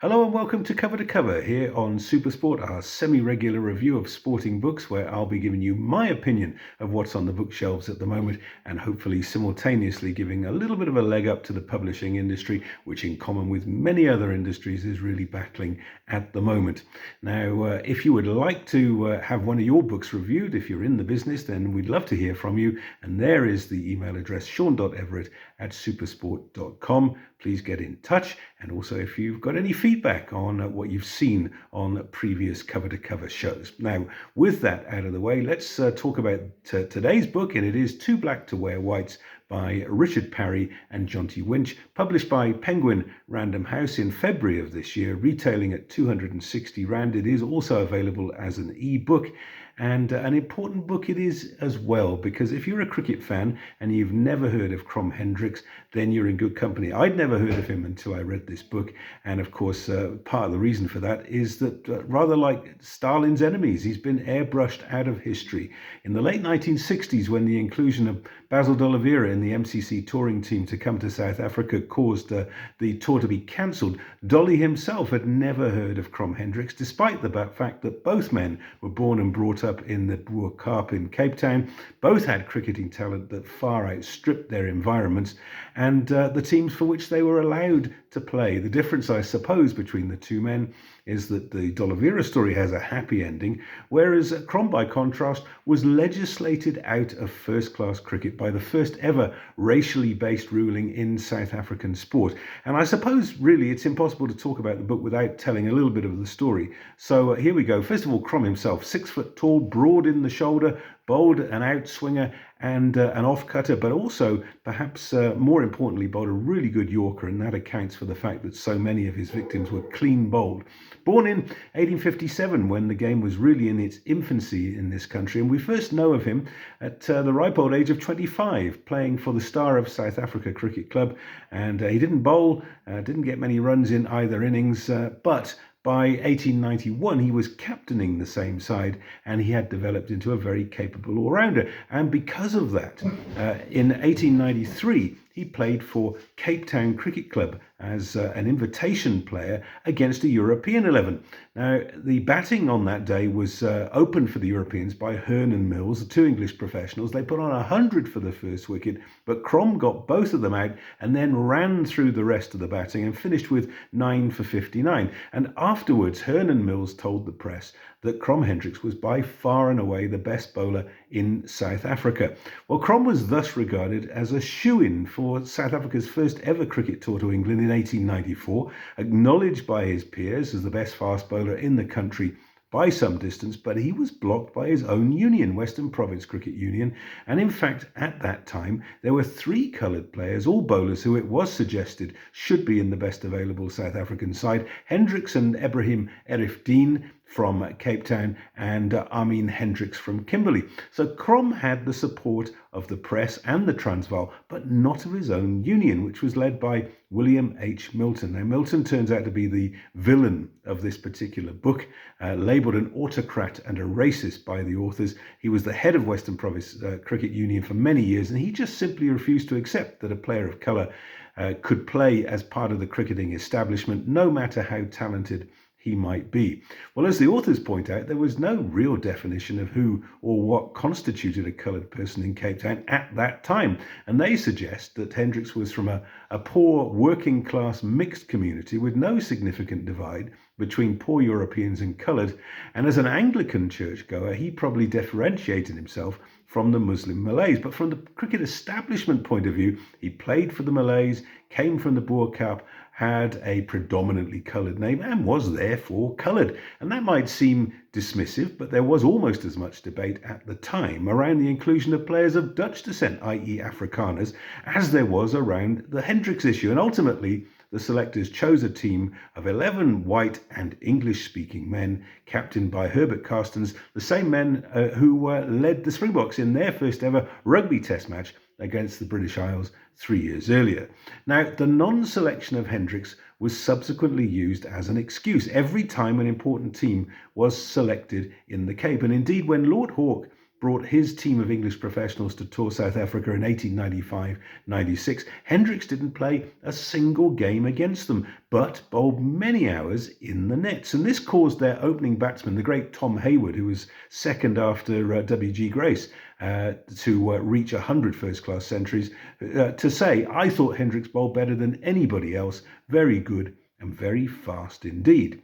Hello and welcome to Cover here on Supersport, our semi-regular review of sporting books where I'll be giving you my opinion of what's on the bookshelves at the moment and hopefully simultaneously giving a little bit of a leg up to the publishing industry, which in common with many other industries is really battling at the moment. Now, if you would like to have one of your books reviewed, if you're in the business, then we'd love to hear from you. And there is the email address, sean.everett@supersport.com. Please get in touch. And also if you've got any feedback on what you've seen on previous cover-to-cover shows. Now, with that out of the way, let's talk about today's book, and it is Too Black to Wear Whites by Richard Parry and Jonty Winch, published by Penguin Random House in February of this year, retailing at 260 Rand. It is also available as an e-book. And an important book it is as well, because if you're a cricket fan and you've never heard of Crom Hendricks, then you're in good company. I'd never heard of him until I read this book. And of course, part of the reason for that is that rather like Stalin's enemies, he's been airbrushed out of history. In the late 1960s, when the inclusion of Basil D'Oliveira in the MCC touring team to come to South Africa caused the tour to be cancelled, Dolly himself had never heard of Crom Hendricks, despite the fact that both men were born and brought up in the Boer Kaap in Cape Town. Both had cricketing talent that far outstripped their environments and the teams for which they were allowed to play. The difference, I suppose, between the two men is that the D'Oliveira story has a happy ending, whereas Crom, by contrast, was legislated out of first-class cricket by the first ever racially based ruling in South African sport. And I suppose, really, it's impossible to talk about the book without telling a little bit of the story. So here we go. First of all, Crom himself, 6 foot tall, broad in the shoulder, bowled an outswinger and an off-cutter, but also, perhaps more importantly, bowled a really good Yorker, and that accounts for the fact that so many of his victims were clean bowled. Born in 1857, when the game was really in its infancy in this country, and we first know of him at the ripe old age of 25, playing for the Star of South Africa Cricket Club, and he didn't bowl, didn't get many runs in either innings, but by 1891, he was captaining the same side, and he had developed into a very capable all-rounder. And because of that, in 1893, he played for Cape Town Cricket Club as an invitation player against a European 11. Now, the batting on that day was opened for the Europeans by Hearn and Mills, the two English professionals. They put on 100 for the first wicket, but Crom got both of them out and then ran through the rest of the batting and finished with 9 for 59. And afterwards, Hearn and Mills told the press that Crom Hendricks was by far and away the best bowler in South Africa. Well, Crom was thus regarded as a shoo-in for South Africa's first ever cricket tour to England in 1894, acknowledged by his peers as the best fast bowler in the country by some distance, but he was blocked by his own union, Western Province Cricket Union. And in fact, at that time, there were 3 coloured players, all bowlers, who it was suggested should be in the best available South African side: Hendricks and Ibrahim Erifdeen from Cape Town and Armin Hendricks from Kimberley. So Crom had the support of the press and the Transvaal, but not of his own union, which was led by William H. Milton. Now, Milton turns out to be the villain of this particular book, labelled an autocrat and a racist by the authors. He was the head of Western Province Cricket Union for many years, and he just simply refused to accept that a player of colour could play as part of the cricketing establishment, no matter how talented he might be. Well, as the authors point out, there was no real definition of who or what constituted a coloured person in Cape Town at that time, and they suggest that Hendricks was from a poor working class mixed community with no significant divide between poor Europeans and coloured, and as an Anglican churchgoer, he probably differentiated himself from the Muslim Malays. But from the cricket establishment point of view, he played for the Malays, came from the Boer Kaap, had a predominantly coloured name, and was therefore coloured. And that might seem dismissive, but there was almost as much debate at the time around the inclusion of players of Dutch descent, i.e. Afrikaners, as there was around the Hendricks issue. And ultimately, the selectors chose a team of 11 white and English-speaking men, captained by Herbert Carstens, the same men who led the Springboks in their first ever rugby test match against the British Isles 3 years earlier. Now, the non-selection of Hendricks was subsequently used as an excuse every time an important team was selected in the Cape. And indeed, when Lord Hawke brought his team of English professionals to tour South Africa in 1895-96, Hendricks didn't play a single game against them, but bowled many hours in the nets. And this caused their opening batsman, the great Tom Hayward, who was second after W.G. Grace, to reach 100 first-class centuries, to say, "I thought Hendricks bowled better than anybody else, very good and very fast indeed."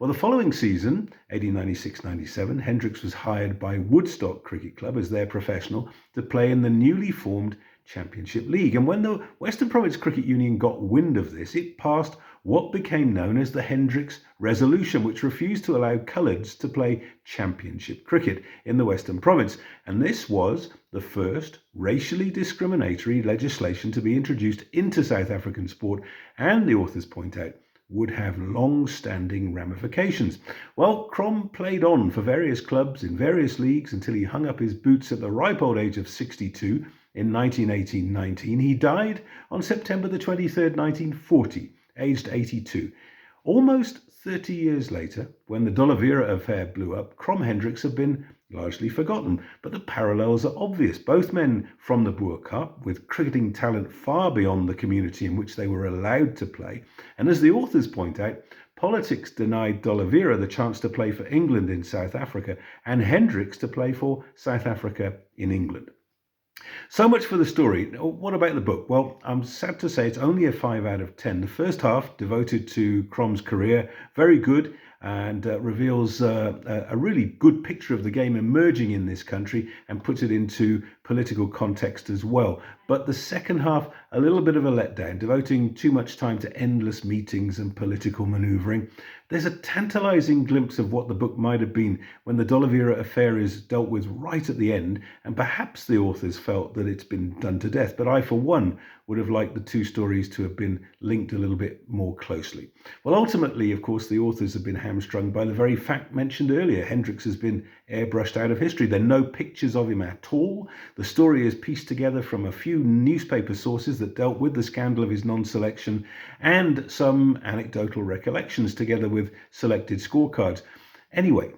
Well, the following season, 1896-97, Hendricks was hired by Woodstock Cricket Club as their professional to play in the newly formed Championship League. And when the Western Province Cricket Union got wind of this, it passed what became known as the Hendricks Resolution, which refused to allow coloureds to play Championship cricket in the Western Province. And this was the first racially discriminatory legislation to be introduced into South African sport, and the authors point out would have long-standing ramifications. Well, Crom played on for various clubs in various leagues until he hung up his boots at the ripe old age of 62 in 1918-19. He died on September the 23rd, 1940, aged 82. Almost 30 years later, when the D'Oliveira affair blew up, Crom Hendricks have been largely forgotten, but the parallels are obvious. Both men from the Boer Cup, with cricketing talent far beyond the community in which they were allowed to play. And as the authors point out, politics denied D'Oliveira the chance to play for England in South Africa, and Hendricks to play for South Africa in England. So much for the story. What about the book? Well, I'm sad to say it's only a 5 out of 10. The first half, devoted to Crom's career, very good, and reveals a really good picture of the game emerging in this country and puts it into political context as well. But the second half, a little bit of a letdown, devoting too much time to endless meetings and political manoeuvring. There's a tantalising glimpse of what the book might have been when the D'Oliveira affair is dealt with right at the end, and perhaps the authors felt that it's been done to death. But I, for one, would have liked the two stories to have been linked a little bit more closely. Well, ultimately, of course, the authors have been hamstrung by the very fact mentioned earlier. Hendricks has been airbrushed out of history. There are no pictures of him at all. The story is pieced together from a few newspaper sources that dealt with the scandal of his non-selection and some anecdotal recollections together with selected scorecards. Anyway,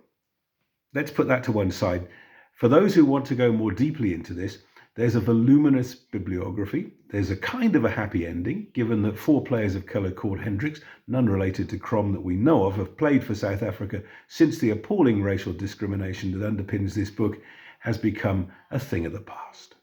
let's put that to one side. For those who want to go more deeply into this, there's a voluminous bibliography. There's a kind of a happy ending, given that 4 players of colour called Hendricks, none related to Crom that we know of, have played for South Africa since the appalling racial discrimination that underpins this book has become a thing of the past.